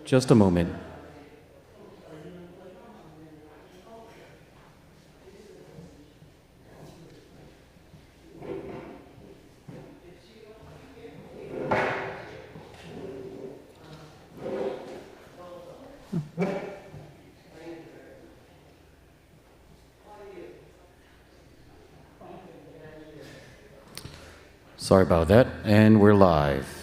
Just a moment. Sorry about that, and we're live.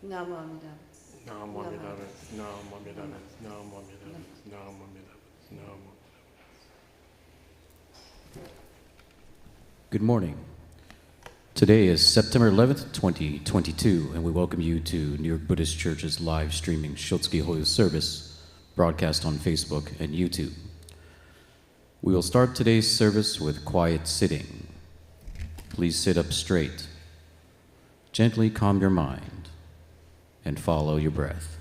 NAMU AMIDA. NAMU AMIDA. NAMU AMIDA. NAMU AMIDA. NAMU AMIDA. NAMU. Good morning. Today is September 11th, 2022, and we welcome you to New York Buddhist Church's live streaming Shotsuki Hoyo service, broadcast on Facebook and YouTube. We will start today's service with quiet sitting. Please sit up straight. Gently calm your mind and follow your breath.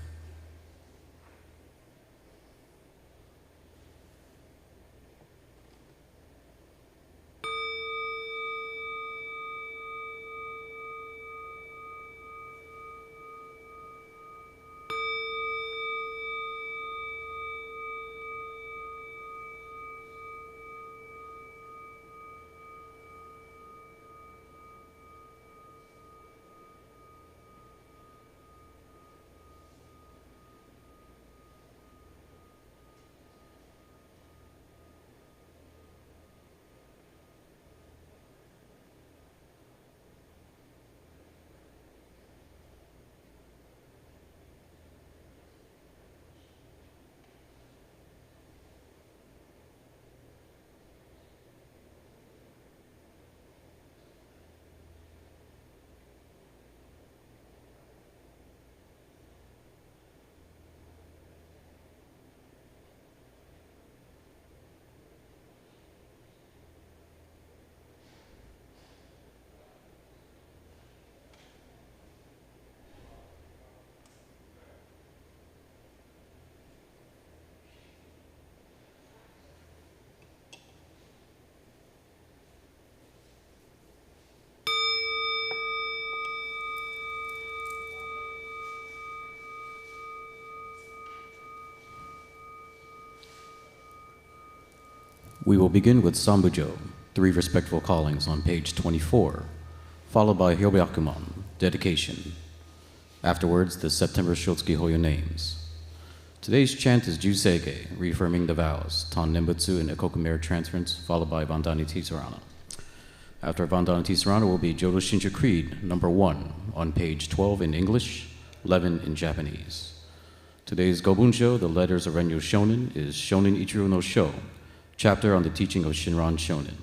We will begin with Sambujo, 3 respectful callings on page 24, followed by Hyobyakumon, dedication. Afterwards, the September Shotsuki Hoyo names. Today's chant is JØ-SEI-GE, reaffirming the vows, Tan Nembutsu and Ekoku Transference, followed by Vandana Tisarana. After Vandana Tisarana will be Jodo Shinshu Creed, number 1, on page 12 in English, 11 in Japanese. Today's Gobunsho, the letters of Rennyo Shonin, is Shonin Ichiryu no Sho, chapter on the teaching of Shinran Shonin.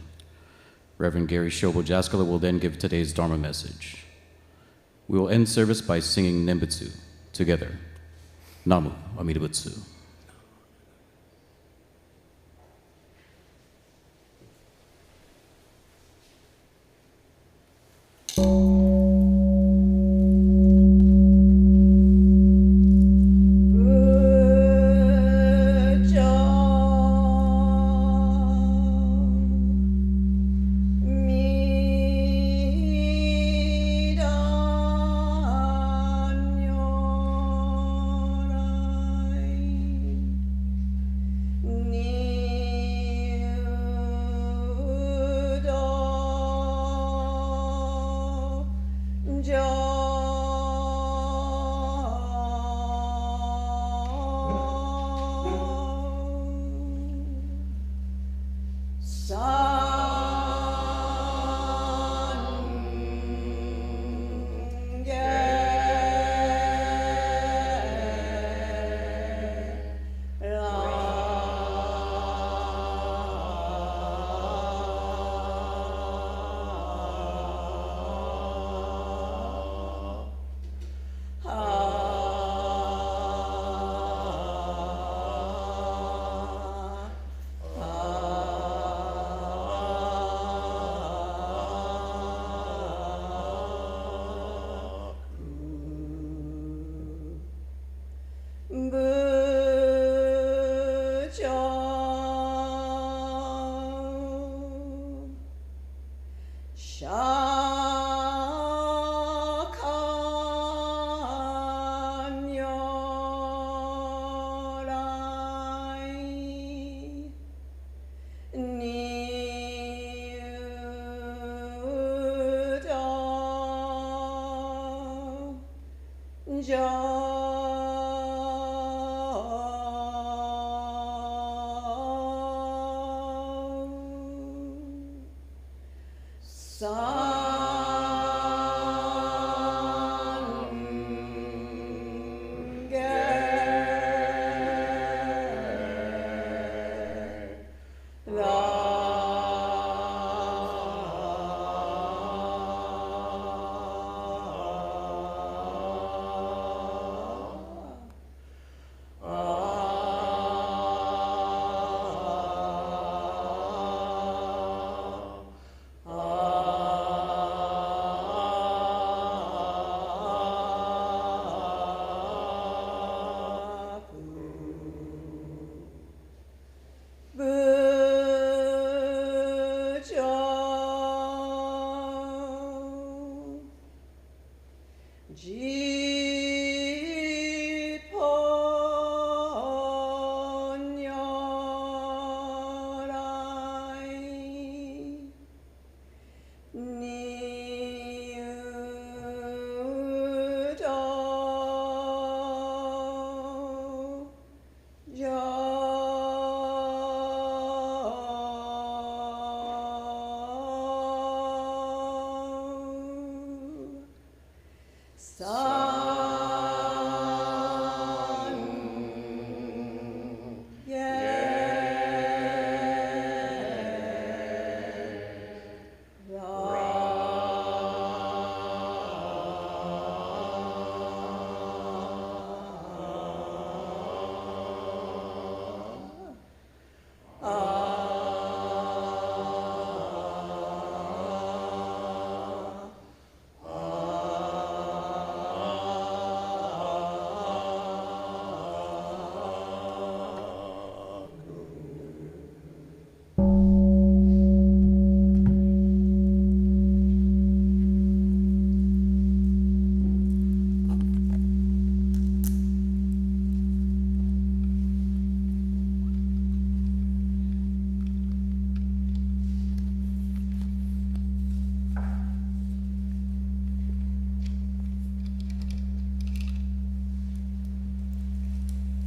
Reverend Gary Shobo Jaskula will then give today's Dharma message. We will end service by singing Nembutsu together. NAMU, AMIDA BUTSU.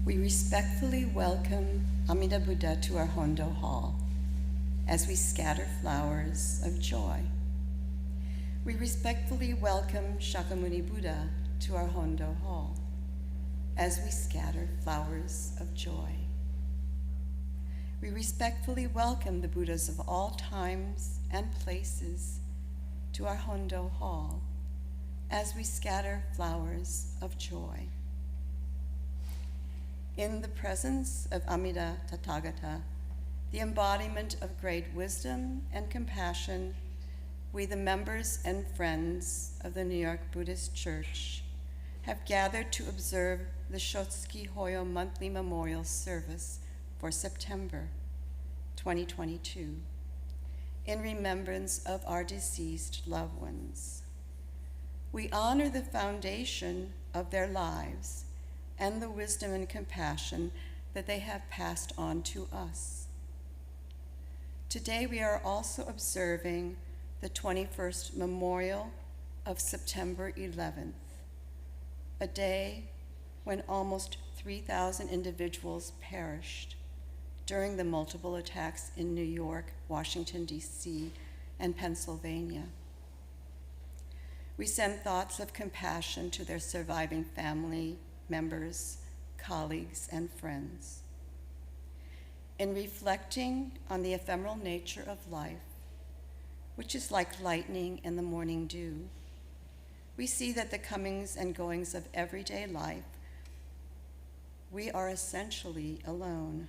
We respectfully welcome Amida Buddha to our Hondo Hall as we scatter flowers of joy. We respectfully welcome Shakyamuni Buddha to our Hondo Hall as we scatter flowers of joy. We respectfully welcome the Buddhas of all times and places to our Hondo Hall as we scatter flowers of joy. In the presence of Amida Tathagata, the embodiment of great wisdom and compassion, we, the members and friends of the New York Buddhist Church, have gathered to observe the Shotsuki Hoyo monthly memorial service for September 2022 in remembrance of our deceased loved ones. We honor the foundation of their lives and the wisdom and compassion that they have passed on to us. Today we are also observing the 21st memorial of September 11th, a day when almost 3,000 individuals perished during the multiple attacks in New York, Washington, D.C., and Pennsylvania. We send thoughts of compassion to their surviving family members, colleagues, and friends. In reflecting on the ephemeral nature of life, which is like lightning in the morning dew, we see that the comings and goings of everyday life, we are essentially alone.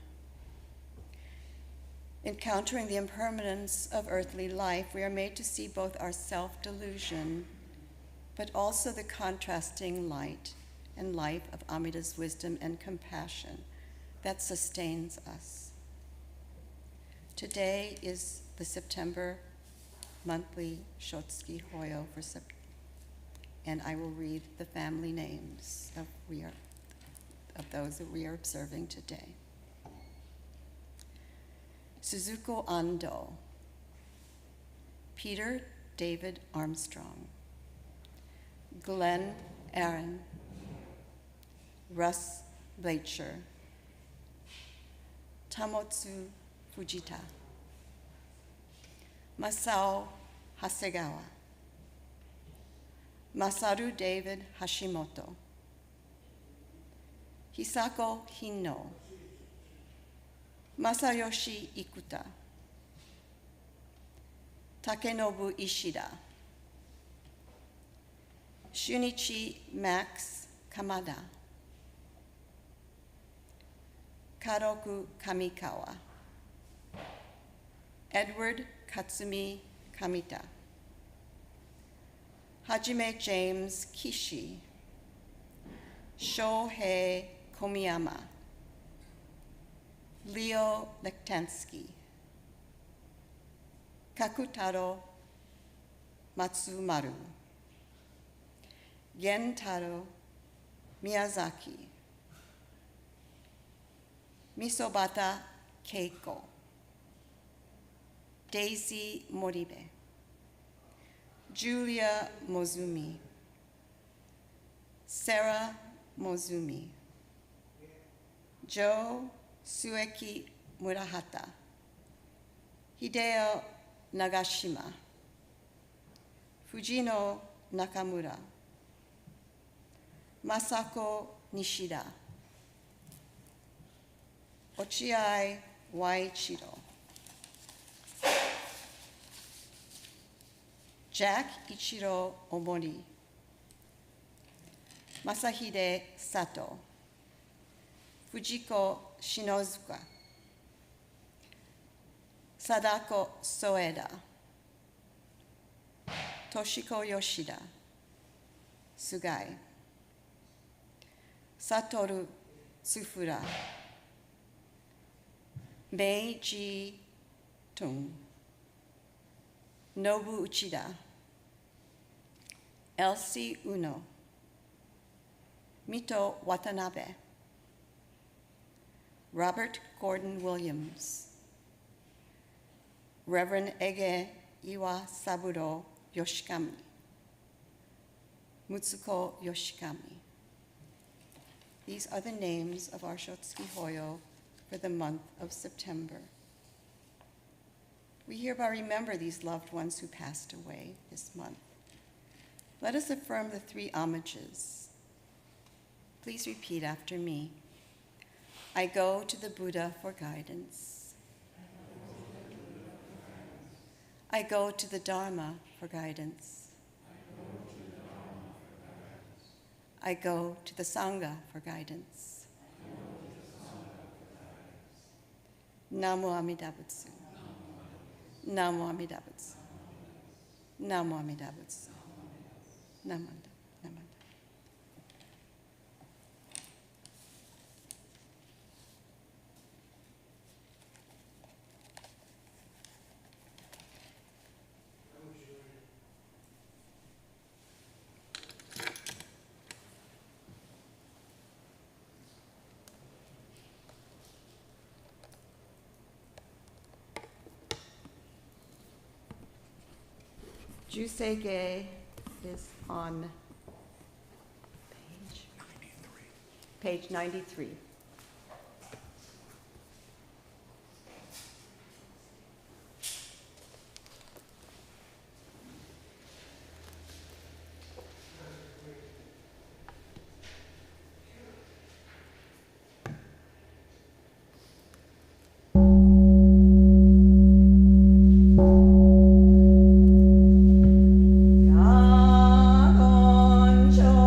Encountering the impermanence of earthly life, we are made to see both our self-delusion, but also the contrasting light and life of Amida's wisdom and compassion that sustains us. Today is the September monthly Shotsuki Hoyo and I will read the family names of those that we are observing today. Suzuko Ando, Peter David Armstrong, Glenn Aaron, Russ Blacher, Tamotsu Fujita, Masao Hasegawa, Masaru David Hashimoto, Hisako Hino, Masayoshi Ikuta, Takenobu Ishida, Shunichi Max Kamada, Karoku Kamikawa, Edward Katsumi Kamita, Hajime James Kishi, Shohei Komiyama, Leo Lektansky, Kakutaro Matsumaru, Gentaro Miyazaki, Misobata Keiko, Daisy Moribe, Julia Mozumi, Sarah Mozumi, Joe Sueki Murahata, Hideo Nagashima, Fujino Nakamura, Masako Nishida, Ochiai Waichiro, Jack Ichiro Omori, Masahide Sato, Fujiko Shinozuka, Sadako Soeda, Toshiko Yoshida, Sugai, Satoru Tsufura, Meiji Tung, Nobu Uchida, Elsie Uno, Mito Watanabe, Robert Gordon Williams, Reverend Ege Iwa Saburo Yoshikami, Mutsuko Yoshikami, These are the names of our Shotsuki Hoyo for the month of September. We hereby remember these loved ones who passed away this month. Let us affirm the 3 homages. Please repeat after me. I go to the Buddha for guidance. I go to the Dharma for guidance. I go to the Sangha for guidance. NAMU AMIDA BUTSU. NAMU AMIDA BUTSU. NAMU AMIDA BUTSU. Namanda. Namanda. JÖ-SEI-GE is on page 93. Gobunsho.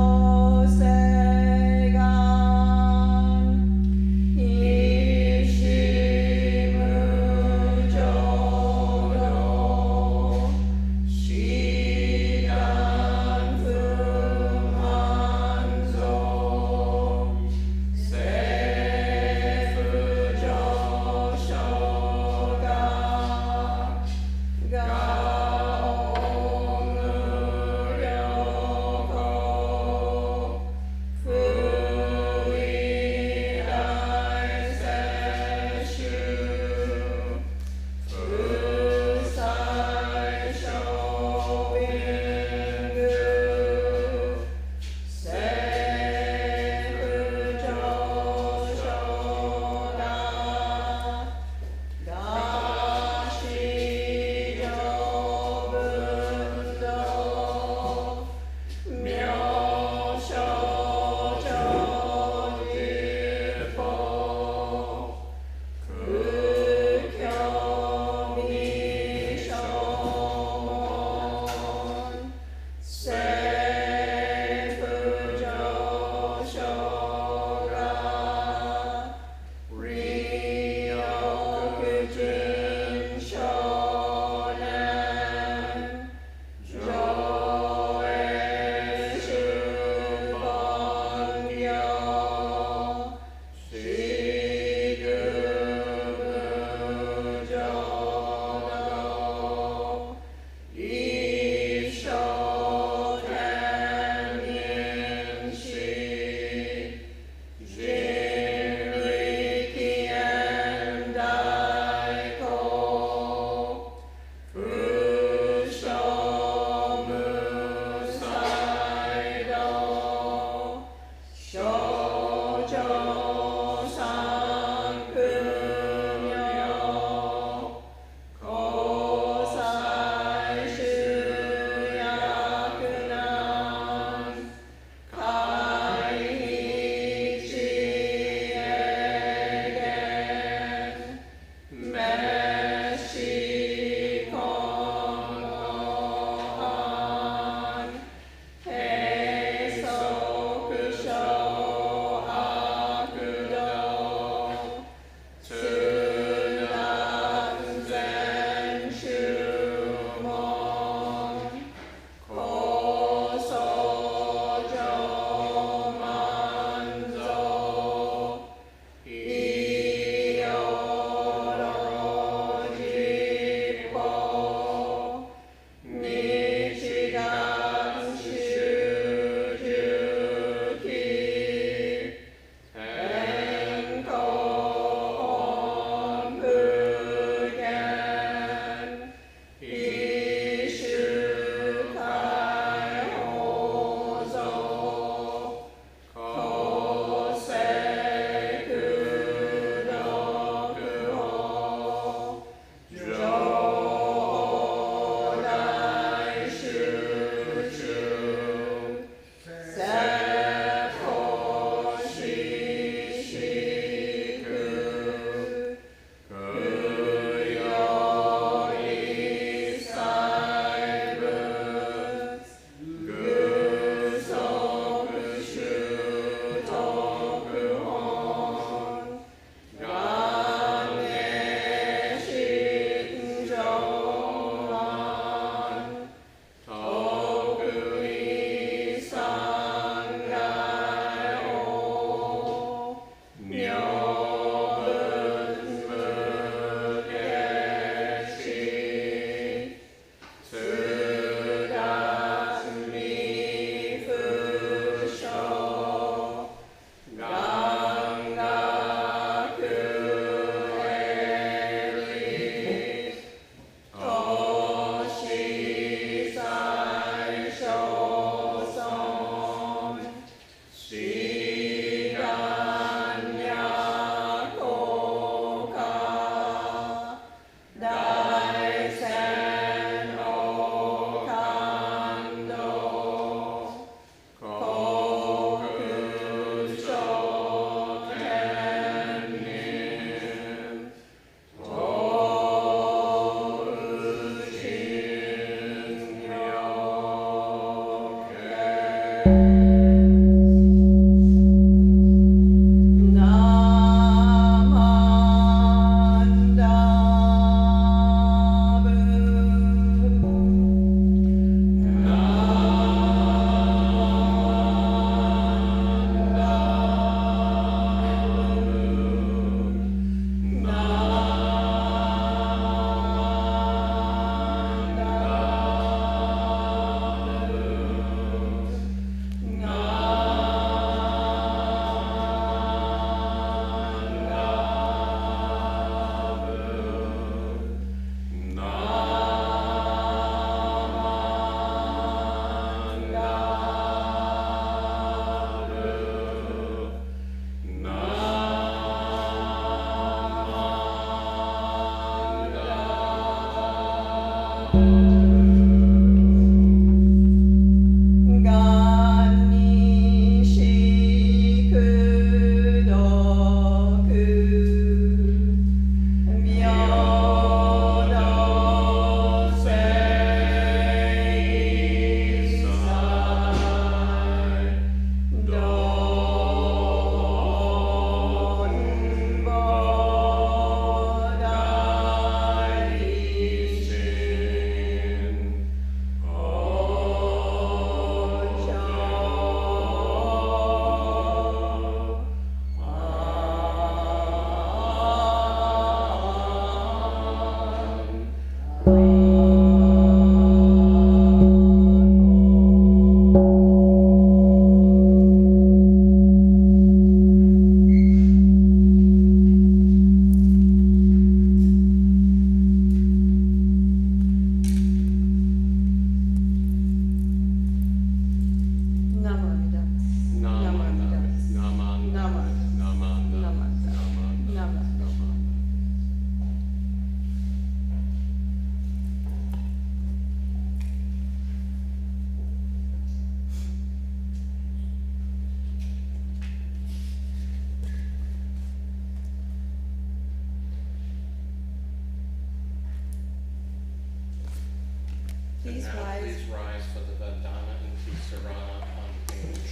Please rise. Please rise for the Vandana Tisarana on page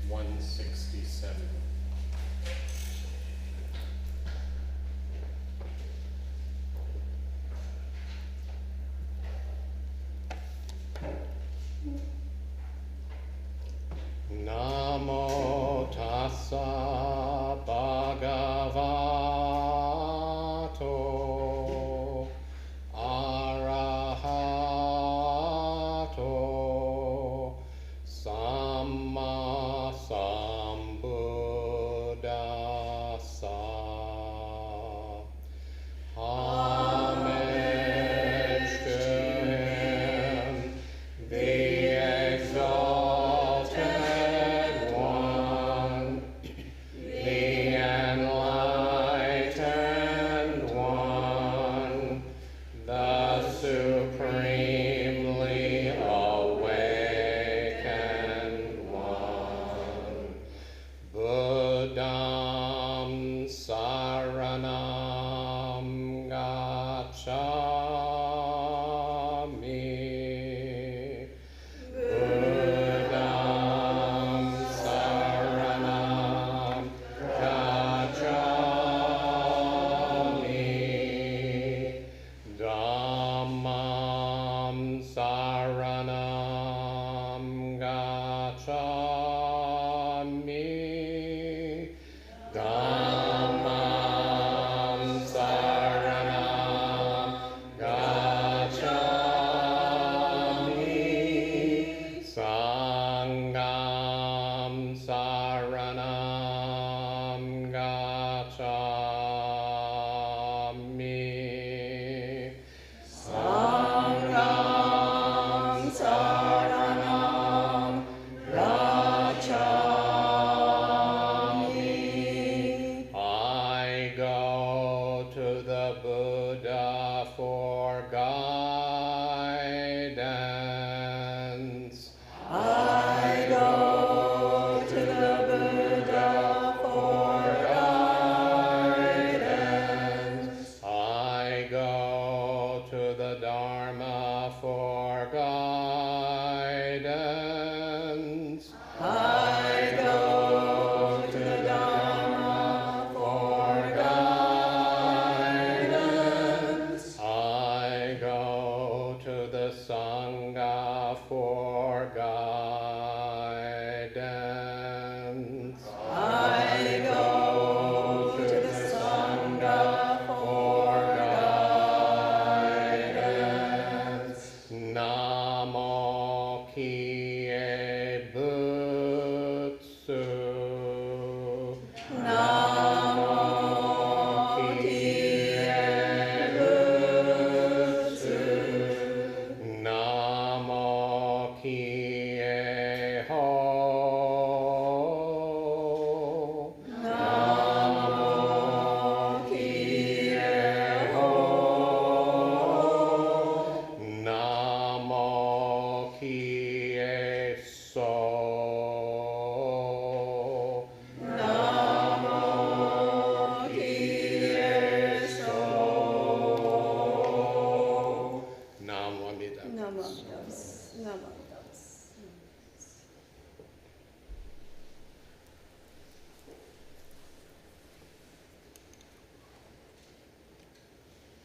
167. Namo tassa bhagavato arahato samma sambuddhassa. Homage to him, the exalted one, the enlightened one, the supremely awakened one. Buddham saranam gacchami. Buddham saranam gacchami. Dhammam saranam gacchami. Dhammam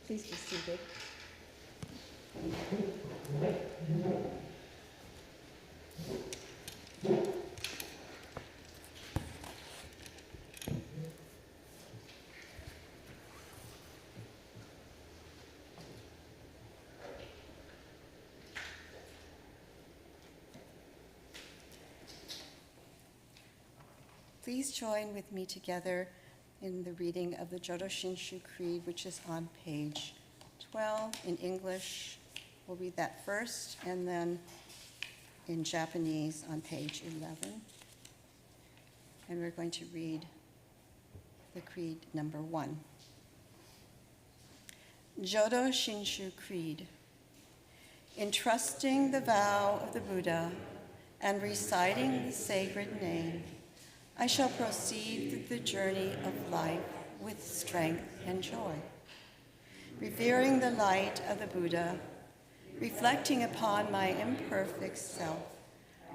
Please be seated. Please join with me together in the reading of the Jodo Shinshu Creed, which is on page 12 in English. We'll read that first, and then in Japanese on page 11. And we're going to read the creed number 1. Jodo Shinshu Creed. Entrusting the vow of the Buddha and reciting the sacred name, I shall proceed through the journey of life with strength and joy. Revering the light of the Buddha, reflecting upon my imperfect self,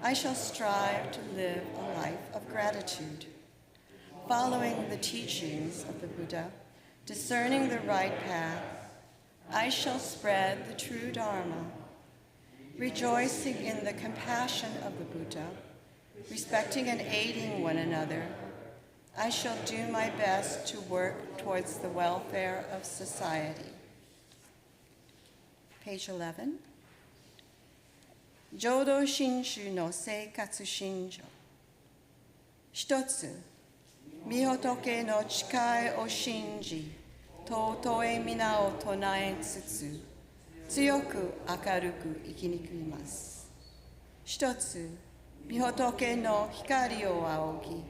I shall strive to live a life of gratitude. Following the teachings of the Buddha, discerning the right path, I shall spread the true Dharma. Rejoicing in the compassion of the Buddha, respecting and aiding one another, I shall do my best to work towards the welfare of society. Page 11. Jodo Shinshu no Seikatsu Shinjo. 一つ、み仏の誓いを信じ、尊い皆を唱えつつ、強く明るく生き抜きます。一つ、み仏の光を仰ぎ、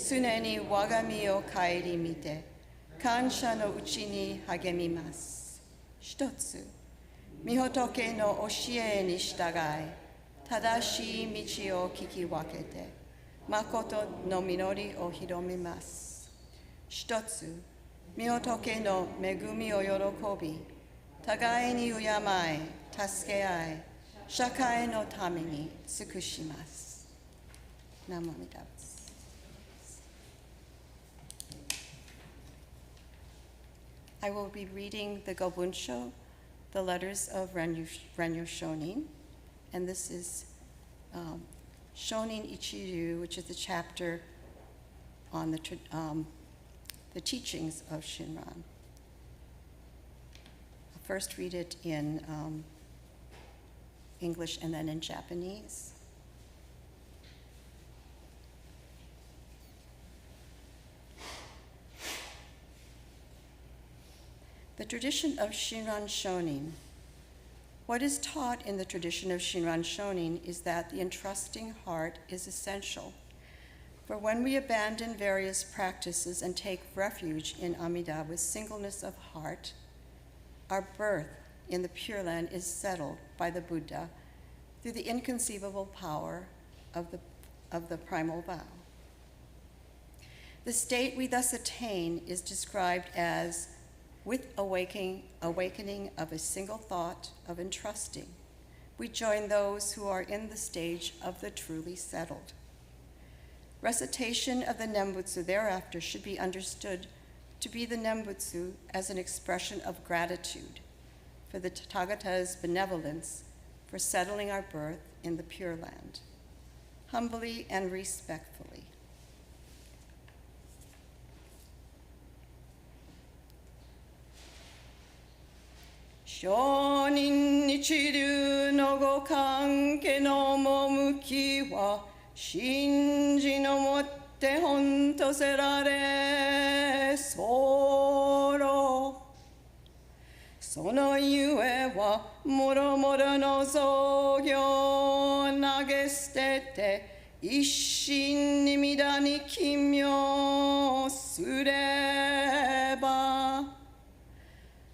常に我が身を顧みて、感謝のうちに励みます。一つ、み仏の教えに従い、正しい道を聞き分けて、誠の実りを広めます。一つ、み仏の恵みを喜び、互いに敬い、助け合い、社会のために尽くします。ナムアミダ仏。I will be reading the Gobunsho, the letters of Rennyo Shonin, and this is Shonin Ichiryu, which is the chapter on the teachings of Shinran. I'll first read it in English and then in Japanese. The tradition of Shinran Shonin. What is taught in the tradition of Shinran Shonin is that the entrusting heart is essential. For when we abandon various practices and take refuge in AMIDA with singleness of heart, our birth in the Pure Land is settled by the Buddha through the inconceivable power of the primal vow. The state we thus attain is described as with awakening of a single thought of entrusting, we join those who are in the stage of the truly settled. Recitation of the Nembutsu thereafter should be understood to be the Nembutsu as an expression of gratitude for the Tathagata's benevolence for settling our birth in the Pure Land, humbly and respectfully. Shonin Ichiryu no go kanke no momuki wa shinji no motte honto serare soro. Sono yue wa moro moro no zogyo nagestete isshin ni mida ni kimyo sureba.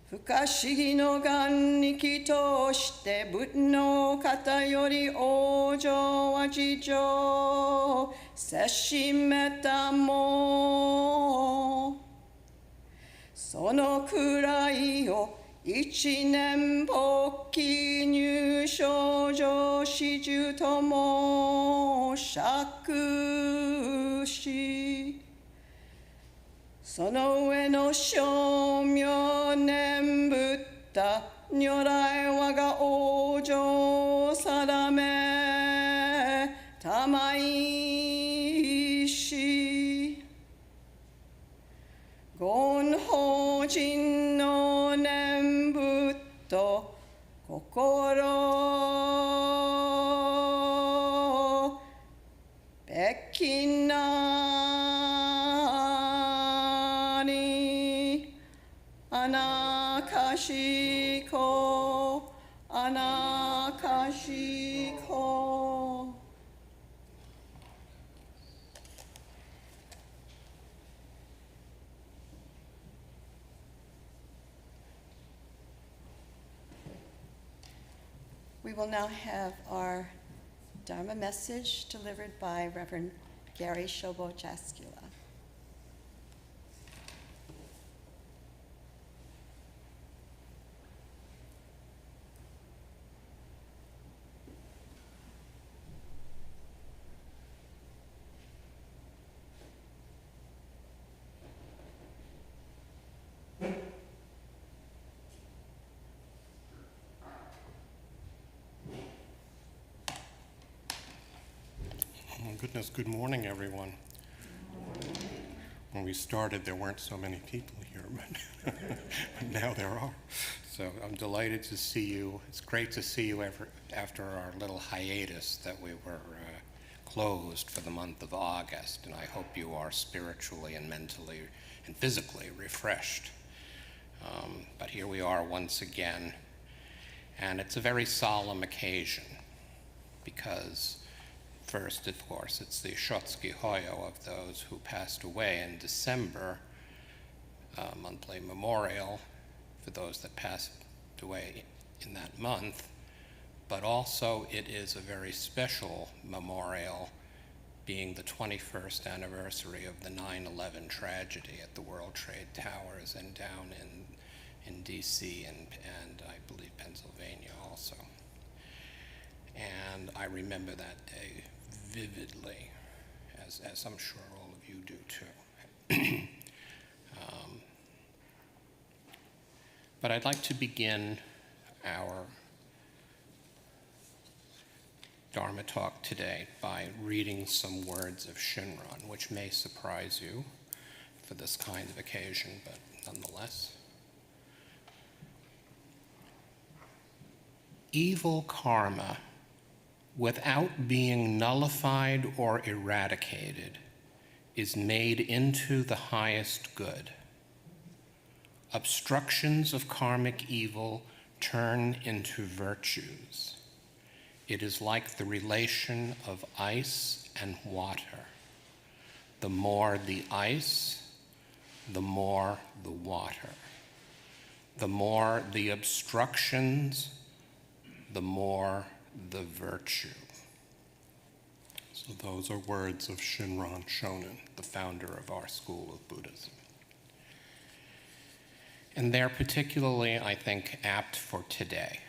不可思議の願力として仏の方より往生は地上せしめたもそのくらいを一年勃起入賞上始終とも釈しその上の称名念仏如来我が往生定め玉井し言法人の念仏と心べきなにあなかしこあなかしこWe will now have our Dharma message delivered by Reverend Gary Shobo Jaskula. Goodness, good morning, everyone. When we started, there weren't so many people here, but now there are. So I'm delighted to see you. It's great to see you after our little hiatus that we were closed for the month of August, and I hope you are spiritually and mentally and physically refreshed. But here we are once again, and it's a very solemn occasion because first, of course, it's the Shotsuki Hoyo of those who passed away in December, a monthly memorial for those that passed away in that month, but also it is a very special memorial being the 21st anniversary of the 9/11 tragedy at the World Trade Towers and down in DC and I believe Pennsylvania also. And I remember that day vividly, as I'm sure all of you do too. But I'd like to begin our Dharma talk today by reading some words of Shinran, which may surprise you for this kind of occasion, but nonetheless. Evil karma, without being nullified or eradicated, is made into the highest good. Obstructions of karmic evil turn into virtues. It is like the relation of ice and water. The more the ice, the more the water. The more the obstructions, the more the virtue. So those are words of Shinran Shonin, the founder of our school of Buddhism. And they're particularly, I think, apt for today,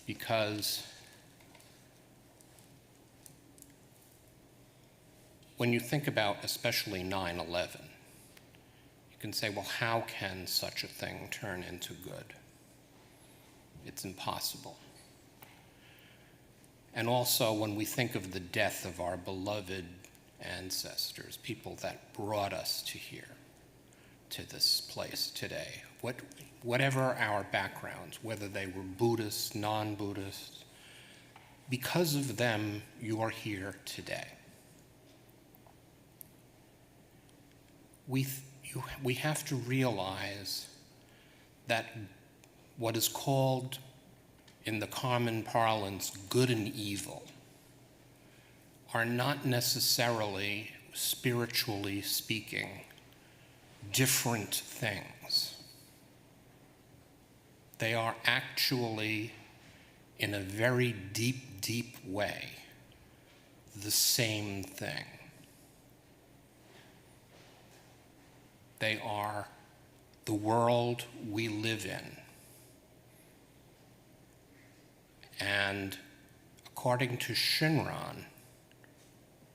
because when you think about especially 9/11, you can say, well, how can such a thing turn into good? It's impossible. And also, when we think of the death of our beloved ancestors, people that brought us to here, to this place today, whatever our backgrounds, whether they were Buddhists, non-Buddhists, because of them, you are here today. We have to realize that what is called in the common parlance good and evil are not necessarily, spiritually speaking, different things. They are actually, in a very deep, deep way, the same thing. They are the world we live in. And according to Shinran,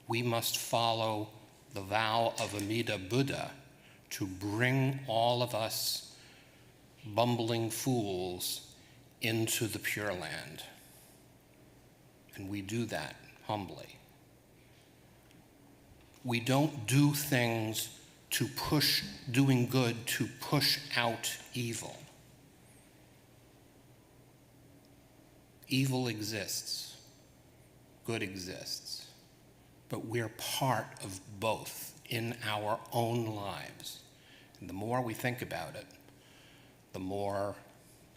we must follow the vow of AMIDA Buddha to bring all of us bumbling fools into the Pure Land. And we do that humbly. We don't do things to push, doing good to push out evil. Evil exists, good exists, but we're part of both in our own lives. And the more we think about it, the more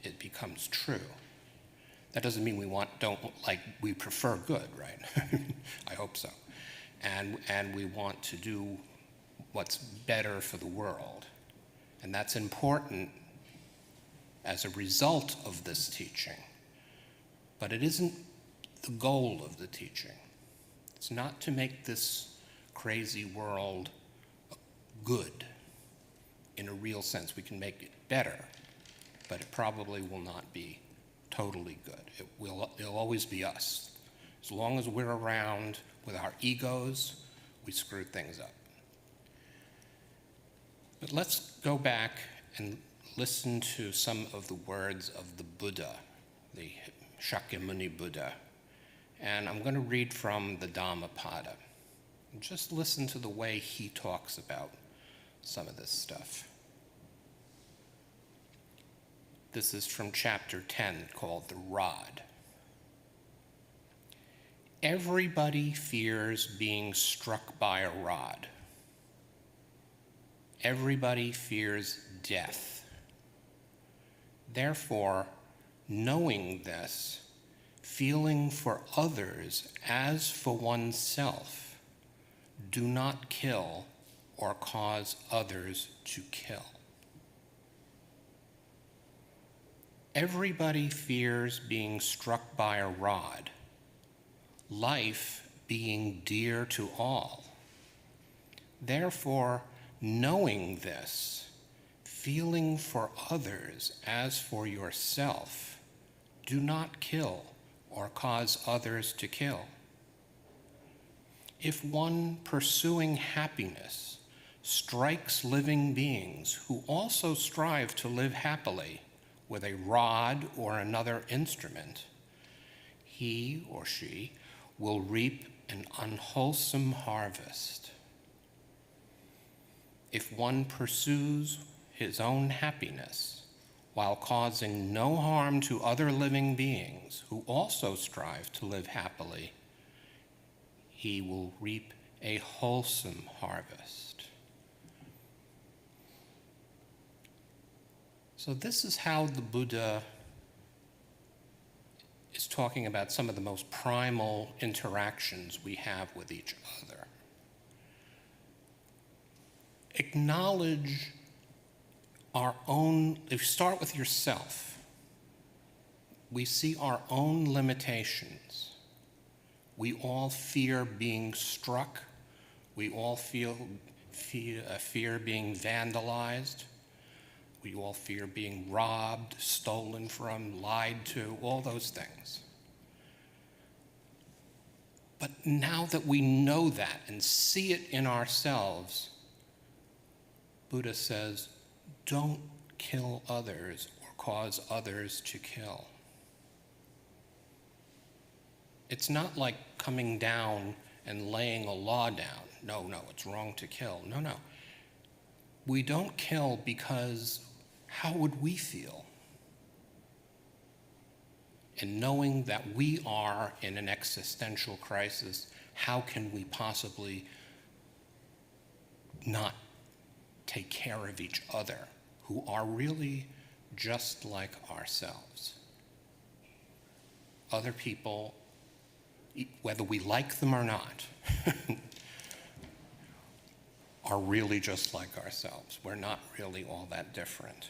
it becomes true. That doesn't mean we prefer good, right? I hope so. And we want to do what's better for the world. And that's important as a result of this teaching. But it isn't the goal of the teaching. It's not to make this crazy world good in a real sense. We can make it better, but it probably will not be totally good. It'll always be us. As long as we're around with our egos, we screw things up. But let's go back and listen to some of the words of the Buddha, the Shakyamuni Buddha. And I'm going to read from the Dhammapada. And just listen to the way he talks about some of this stuff. This is from chapter 10, called The Rod. Everybody fears being struck by a rod. Everybody fears death. Therefore, knowing this, feeling for others as for oneself, do not kill or cause others to kill. Everybody fears being struck by a rod, life being dear to all. Therefore, knowing this, feeling for others as for yourself, do not kill or cause others to kill. If one pursuing happiness strikes living beings who also strive to live happily with a rod or another instrument, he or she will reap an unwholesome harvest. If one pursues his own happiness while causing no harm to other living beings who also strive to live happily, he will reap a wholesome harvest. So this is how the Buddha is talking about some of the most primal interactions we have with each other. Acknowledge our own, if you start with yourself, we see our own limitations. We all fear being struck. We all fear being vandalized. We all fear being robbed, stolen from, lied to, all those things. But now that we know that and see it in ourselves, Buddha says, don't kill others or cause others to kill. It's not like coming down and laying a law down. No, it's wrong to kill. No. We don't kill because how would we feel? And knowing that we are in an existential crisis, how can we possibly not take care of each other, who are really just like ourselves? Other people, whether we like them or not, are really just like ourselves. We're not really all that different.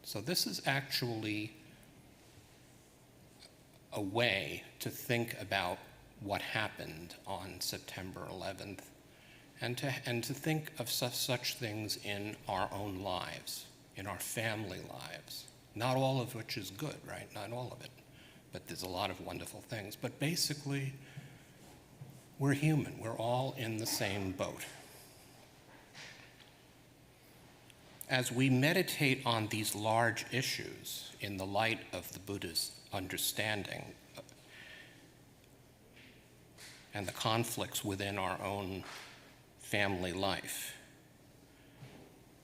So this is actually a way to think about what happened on September 11th and to think of such things in our own lives, in our family lives. Not all of which is good, right? Not all of it. But there's a lot of wonderful things. But basically, we're human. We're all in the same boat. as we meditate on these large issues in the light of the Buddha's understanding and the conflicts within our own family life,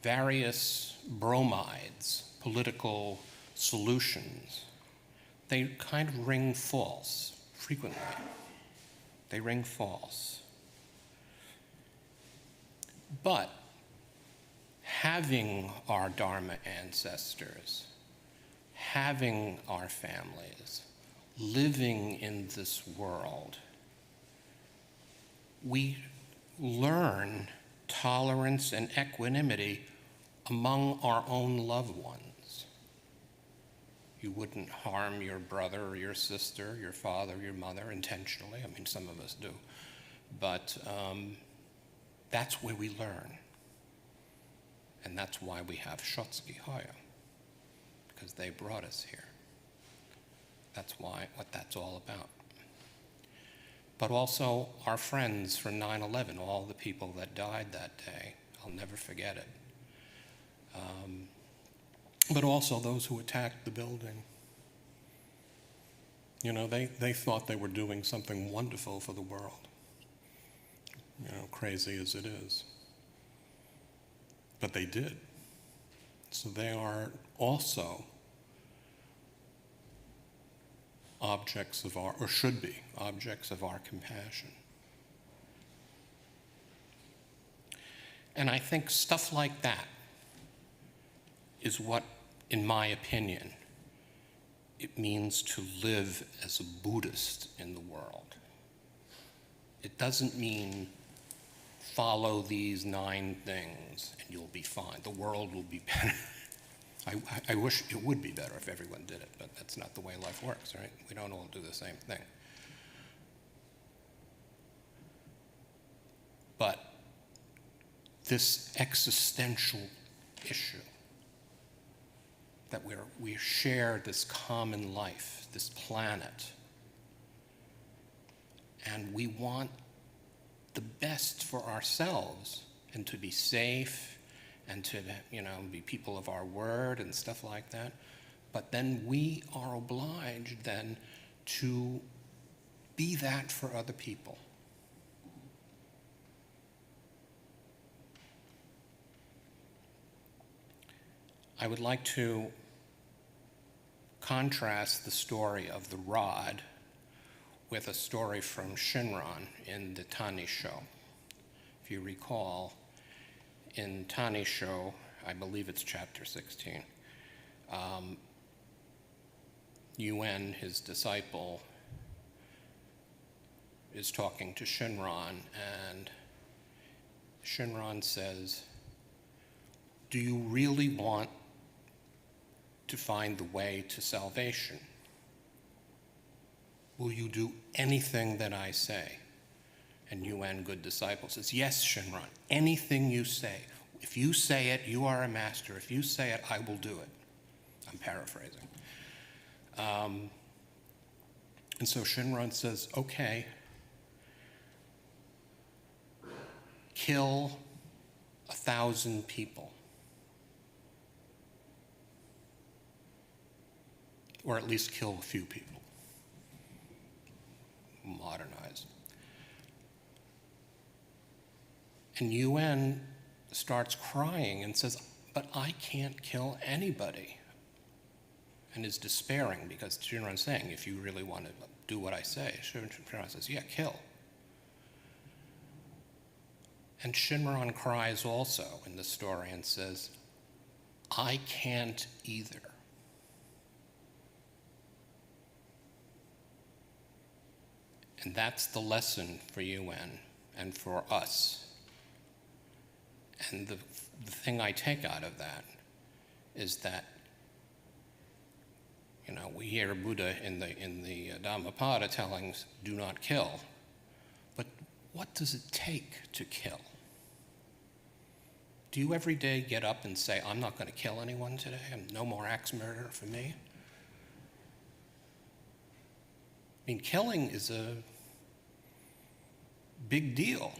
various bromides, political solutions, they kind of ring false frequently. They ring false. But having our Dharma ancestors, having our families, living in this world, we learn tolerance and equanimity among our own loved ones. You wouldn't harm your brother or your sister, your father, your mother intentionally. I mean, some of us do. But that's where we learn. And that's why we have Shotsuki Hoyo, because they brought us here. That's what that's all about. But also our friends from 9/11, all the people that died that day, I'll never forget it. But also those who attacked the building. You know, they thought they were doing something wonderful for the world, you know, crazy as it is. But they did. So they are also objects of our, or should be, objects of our compassion. And I think stuff like that is what, in my opinion, it means to live as a Buddhist in the world. It doesn't mean follow these 9 things and you'll be fine. The world will be better. I wish it would be better if everyone did it, but that's not the way life works, right? We don't all do the same thing. But this existential issue, that we share this common life, this planet, and we want the best for ourselves and to be safe and to, you know, be people of our word and stuff like that. But then we are obliged then to be that for other people. I would like to contrast the story of the rod with a story from Shinran in the Tanisho. If you recall, in Tanisho, I believe it's chapter 16, Yuen, his disciple, is talking to Shinran, and Shinran says, "Do you really want to find the way to salvation? Will you do anything that I say?" And Yuen, good disciple, says, "Yes, Shinran, anything you say. If you say it, you are a master. If you say it, I will do it." I'm paraphrasing. And so Shinran says, "Okay, kill 1,000 people. Or at least kill a few people." Modernized. And Yuen starts crying and says, "But I can't kill anybody." And is despairing because Shinran's saying, "If you really want to do what I say," Shinran says, "Yeah, kill." And Shinran cries also in the story and says, "I can't either." And that's the lesson for Yuen and for us. And the thing I take out of that is that, you know, we hear Buddha in the Dhammapada telling us, do not kill. But what does it take to kill? Do you every day get up and say, "I'm not going to kill anyone today, and no more axe murder for me"? I mean, killing is a big deal.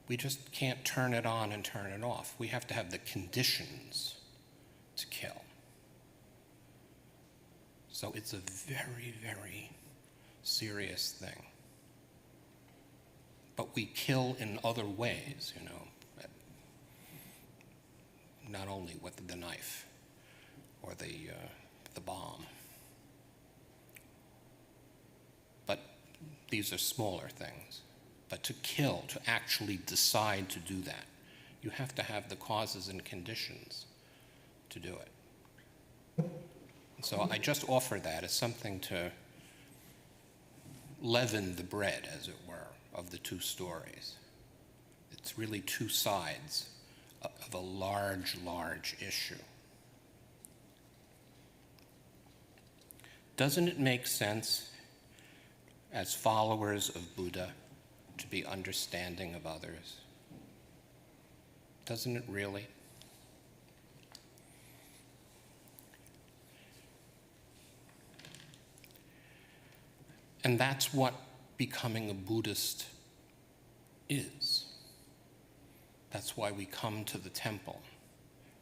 We just can't turn it on and turn it off. We have to have the conditions to kill. So it's a very, very serious thing. But we kill in other ways, not only with the knife or the bomb. But these are smaller things. But to kill, to actually decide to do that, you have to have the causes and conditions to do it. So I just offer that as something to leaven the bread, as it were, of the two stories. It's really two sides of a large, large issue. Doesn't it make sense, as followers of Buddha, to be understanding of others? Doesn't it really? And that's what becoming a Buddhist is. That's why we come to the temple.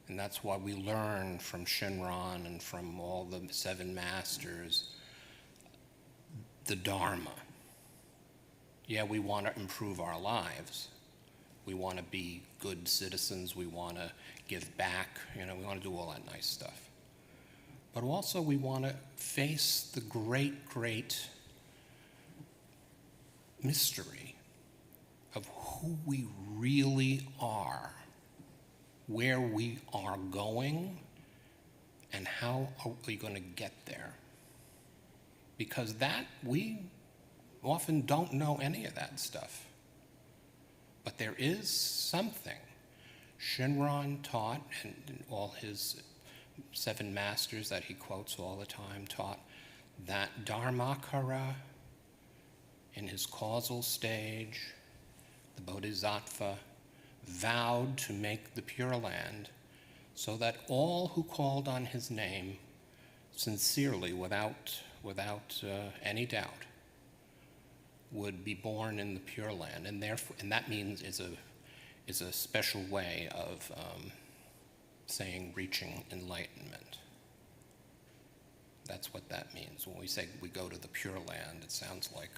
And that's why we learn from Shinran and from all the 7 masters the Dharma. Yeah, we want to improve our lives. We want to be good citizens. We want to give back. We want to do all that nice stuff. But also we want to face the great, great mystery of who we really are, where we are going, and how are we going to get there. Because that, we often don't know any of that stuff. But there is something. Shinran taught, and all his 7 masters that he quotes all the time taught, that Dharmakara, in his causal stage, the Bodhisattva vowed to make the Pure Land so that all who called on his name sincerely, without any doubt, would be born in the Pure Land, and therefore, and that means is a special way of saying reaching enlightenment. That's what that means. When we say we go to the Pure Land, it sounds like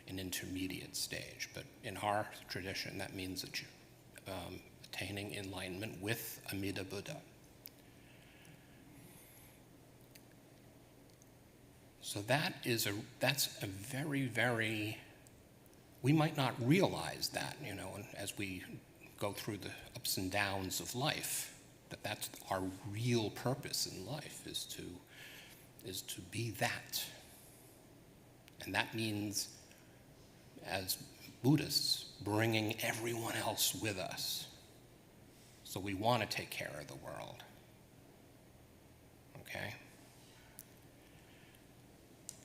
an intermediate stage, but in our tradition, that means that you're attaining enlightenment with Amida Buddha. So that's a very, very, we might not realize that, as we go through the ups and downs of life, that's our real purpose in life, is to be that. And that means, as Buddhists, bringing everyone else with us. So we want to take care of the world. Okay?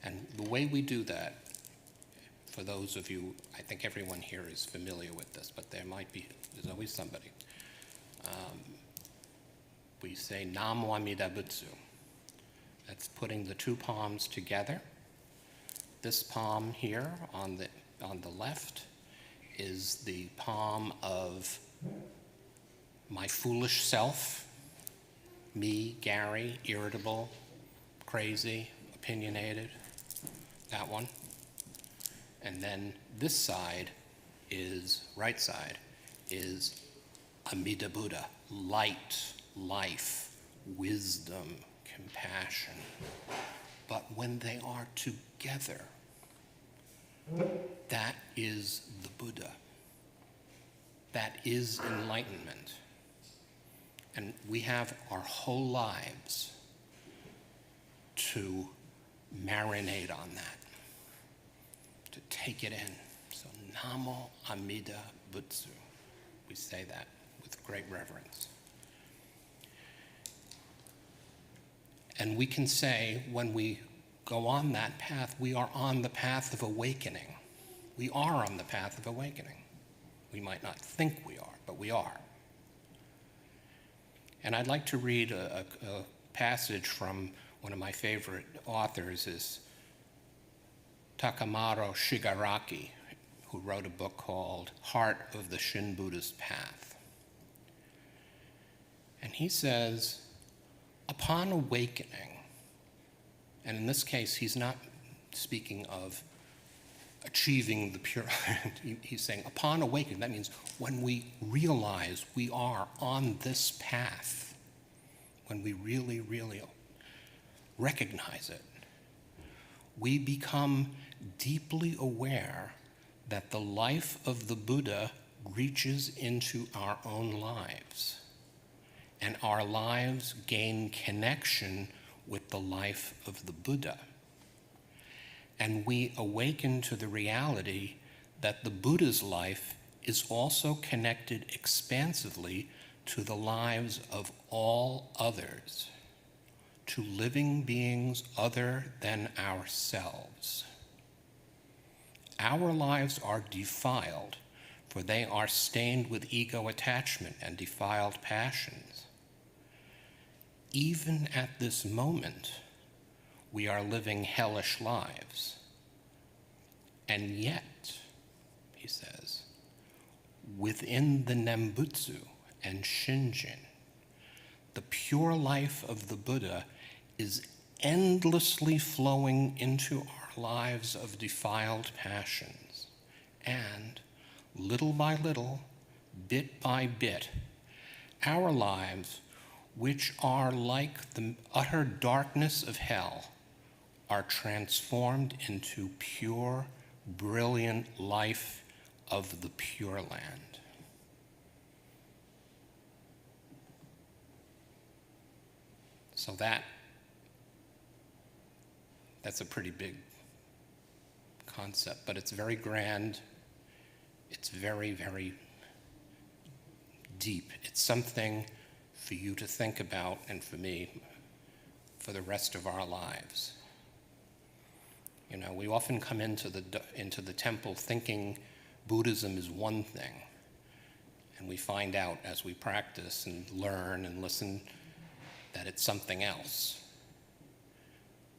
And the way we do that, for those of you, I think everyone here is familiar with this, but there's always somebody. We say NAMU AMIDA BUTSU. That's putting the 2 palms together. This palm here on the left is the palm of my foolish self, me, Gary, irritable, crazy, opinionated, that one. And then this side right side is Amida Buddha, light, life, wisdom, compassion. But when they are together, that is the Buddha. That is enlightenment. And we have our whole lives to marinate on that, to take it in. So Namo Amida Butsu. We say that with great reverence. And we can say, when we go on that path, we are on the path of awakening. We are on the path of awakening. We might not think we are, but we are. And I'd like to read a passage from one of my favorite authors, is Takamaro Shigaraki, who wrote a book called Heart of the Shin Buddhist Path. And he says, upon awakening, and in this case, he's not speaking of achieving the pure, he's saying upon awakening, that means when we realize we are on this path, when we really, really recognize it, we become deeply aware that the life of the Buddha reaches into our own lives, and our lives gain connection with the life of the Buddha. And we awaken to the reality that the Buddha's life is also connected expansively to the lives of all others, to living beings other than ourselves. Our lives are defiled, for they are stained with ego attachment and defiled passions. Even at this moment, we are living hellish lives. And yet, he says, within the Nembutsu and Shinjin, the pure life of the Buddha is endlessly flowing into our lives of defiled passions. And little by little, bit by bit, our lives, which are like the utter darkness of hell, are transformed into pure, brilliant life of the Pure Land. So that's a pretty big concept, but it's very grand. It's very, very deep. It's something for you to think about, and for me, for the rest of our lives. You know, we often come into the temple thinking Buddhism is one thing, and we find out as we practice and learn and listen that it's something else.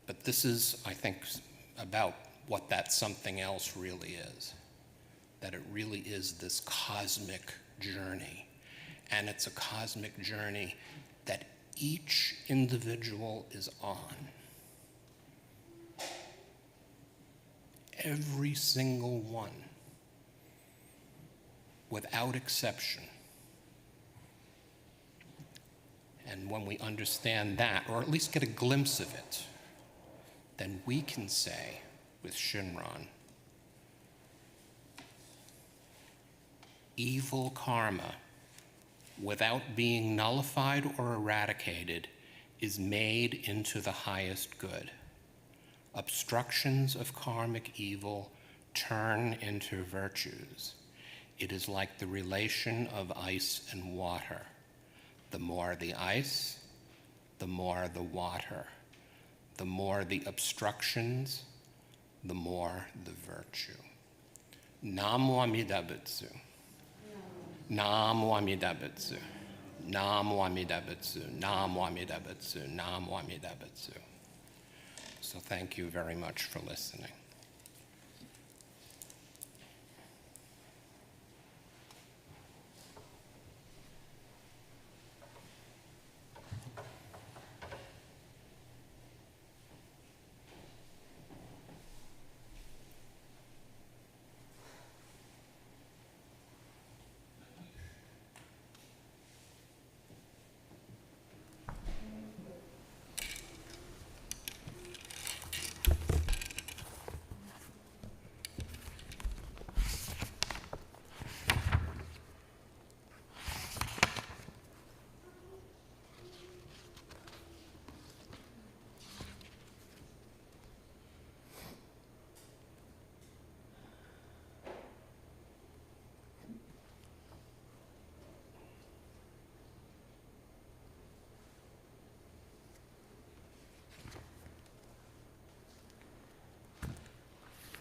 But this is, I think, about what that something else really is, that it really is this cosmic journey. And it's a cosmic journey that each individual is on. Every single one, without exception. And when we understand that, or at least get a glimpse of it, then we can say with Shinran, evil karma, without being nullified or eradicated, is made into the highest good. Obstructions of karmic evil turn into virtues. It is like the relation of ice and water. The more the ice, the more the water. The more the obstructions, the more the virtue. NAMU AMIDA BUTSU. NAMU AMIDA BUTSU. NAMU AMIDA BUTSU. NAMU AMIDA BUTSU. NAMU AMIDA BUTSU. So thank you very much for listening.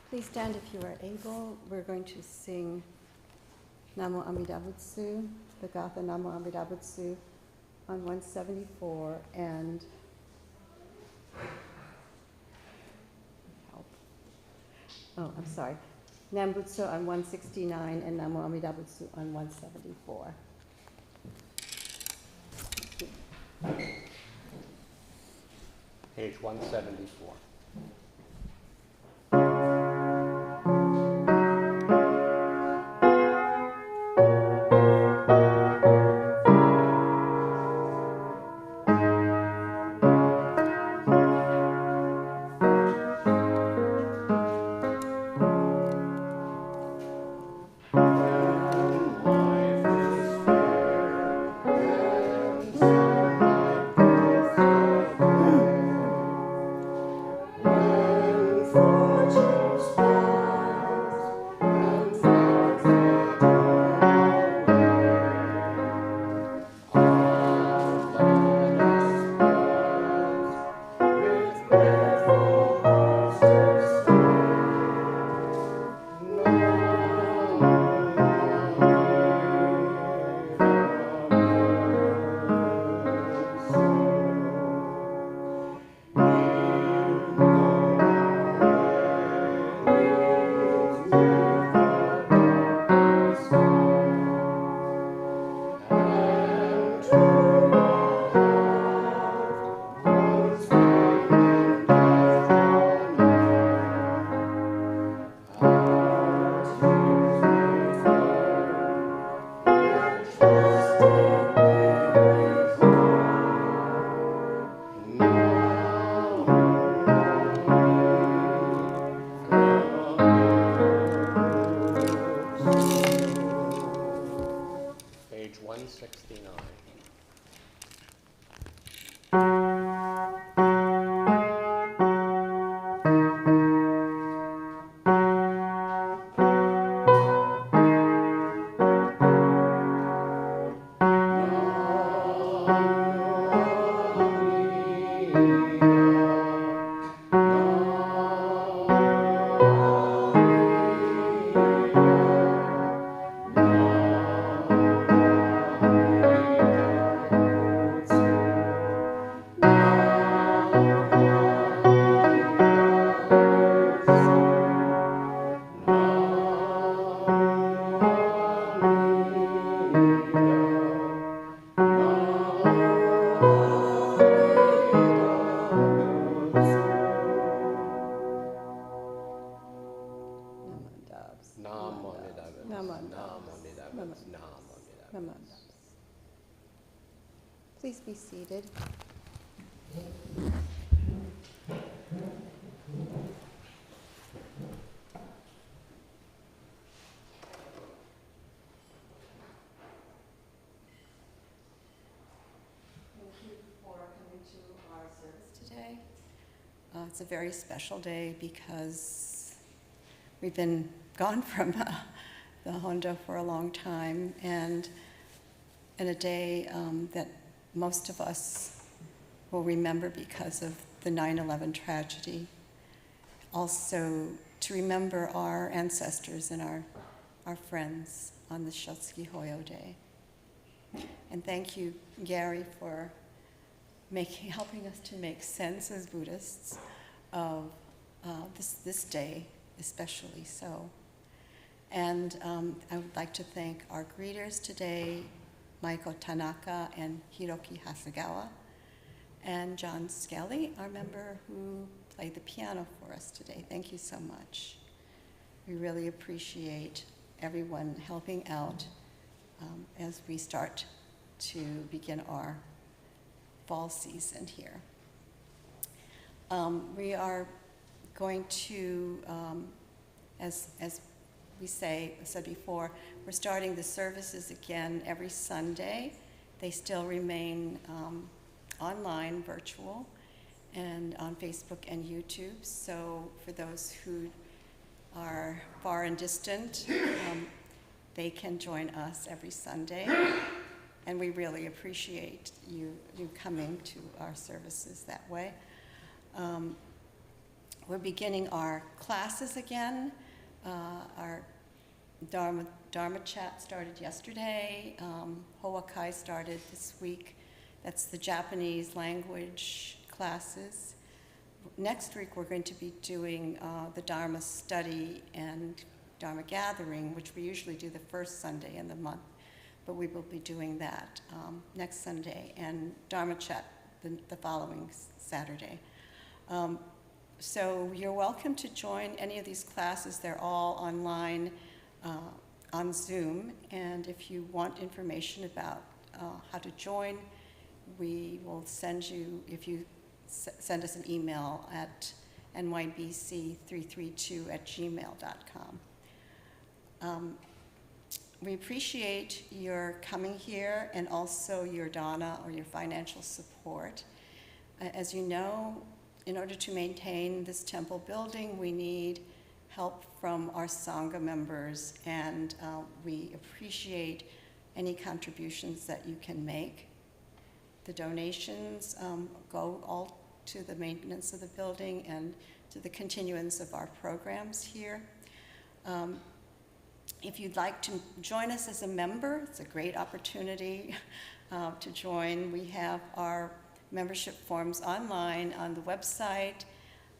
Please stand if you are able. We're going to sing NAMU AMIDA BUTSU, the Gatha NAMU AMIDA BUTSU on 174, and help. Oh, I'm sorry. Nembutsu on 169, and NAMU AMIDA BUTSU on 174. Page 174. Page 169. Please be seated. Today. It's a very special day because we've been gone from the Hondo for a long time, and in a day that most of us will remember because of the 9/11 tragedy. Also to remember our ancestors and our friends on the Shotsuki Hoyo Day. And thank you, Gary, for helping us to make sense as Buddhists of this day, especially so. And I would like to thank our greeters today, Maiko Tanaka and Hiroki Hasegawa, and John Skelly, our member who played the piano for us today. Thank you so much. We really appreciate everyone helping out as we start to begin our fall season here. We are going to, as we said before, we're starting the services again every Sunday. They still remain online, virtual, and on Facebook and YouTube. So for those who are far and distant, they can join us every Sunday. And we really appreciate you coming to our services that way. We're beginning our classes again. Our Dharma chat started yesterday. Howakai started this week. That's the Japanese language classes. Next week we're going to be doing the Dharma study and Dharma gathering, which we usually do the first Sunday in the month, but we will be doing that next Sunday, and Dharma chat the following Saturday. So you're welcome to join any of these classes. They're all online on Zoom, and if you want information about how to join, we will send you, if you send us an email at nybc332@gmail.com. We appreciate your coming here and also your dana or your financial support. As you know, in order to maintain this temple building, we need help from our Sangha members, and we appreciate any contributions that you can make. The donations go all to the maintenance of the building and to the continuance of our programs here. If you'd like to join us as a member, it's a great opportunity to join. We have our membership forms online on the website,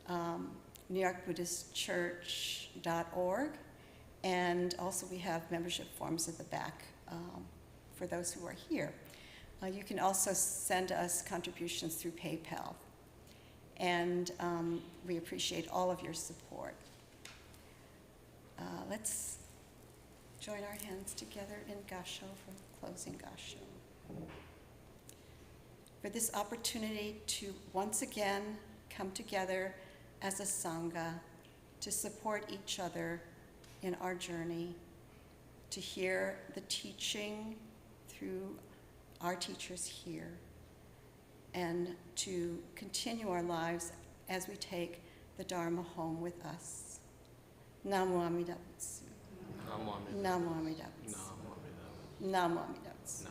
NewYorkBuddhistChurch.org, and also we have membership forms at the back for those who are here. You can also send us contributions through PayPal, and we appreciate all of your support. Let's join our hands together in Gassho for closing Gassho. For this opportunity to once again come together as a Sangha to support each other in our journey, to hear the teaching through our teachers here, and to continue our lives as we take the Dharma home with us. NAMU AMIDA BUTSU. NAMU AMIDA BUTSU. NAMU AMIDA BUTSU.